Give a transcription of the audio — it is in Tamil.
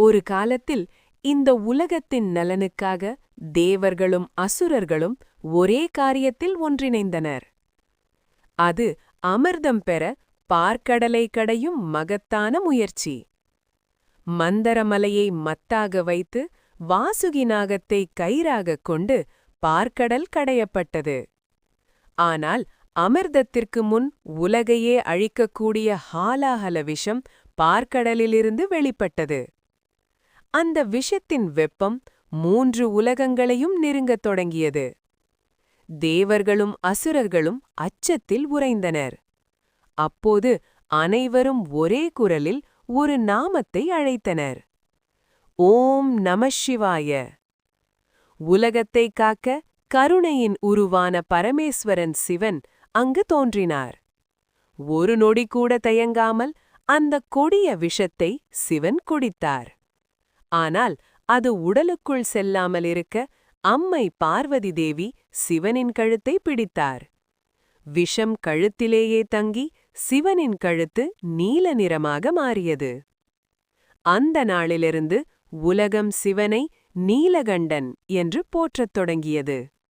ஒரு காலத்தில் இந்த உலகத்தின் நலனுக்காக தேவர்களும் அசுரர்களும் ஒரே காரியத்தில் ஒன்றிணைந்தனர். அது அமிர்தம் பெற பார்க்கடலை கடையும் மகத்தான முயற்சி. மந்தரமலையை மத்தாக வைத்து வாசுகி நாகத்தை கயிறாகக் கொண்டு பார்க்கடல் கடையப்பட்டது. ஆனால் அமிர்தத்திற்கு முன் உலகையே அழிக்கக்கூடிய ஹாலாஹல விஷம் பார்க்கடலிலிருந்து வெளிப்பட்டது. அந்த விஷத்தின் வெப்பம் 3 உலகங்களையும் நெருங்கத் தொடங்கியது. தேவர்களும் அசுரர்களும் அச்சத்தில் உறைந்தனர். அப்போது அனைவரும் ஒரே குரலில் ஒரு நாமத்தை அழைத்தனர். ஓம் நமசிவாய. உலகத்தை காக்க கருணையின் உருவான பரமேஸ்வரன் சிவன் அங்கு தோன்றினார். ஒரு நொடி கூட தயங்காமல் அந்த கொடிய விஷத்தை சிவன் குடித்தார். ஆனால் அது உடலுக்குள் செல்லாமல் இருக்க அம்மை பார்வதி தேவி சிவனின் கழுத்தை பிடித்தார். விஷம் கழுத்திலேயே தங்கி சிவனின் கழுத்து நீல நிறமாக மாறியது. அந்த நாளிலிருந்து உலகம் சிவனை நீலகண்டன் என்று போற்றத் தொடங்கியது.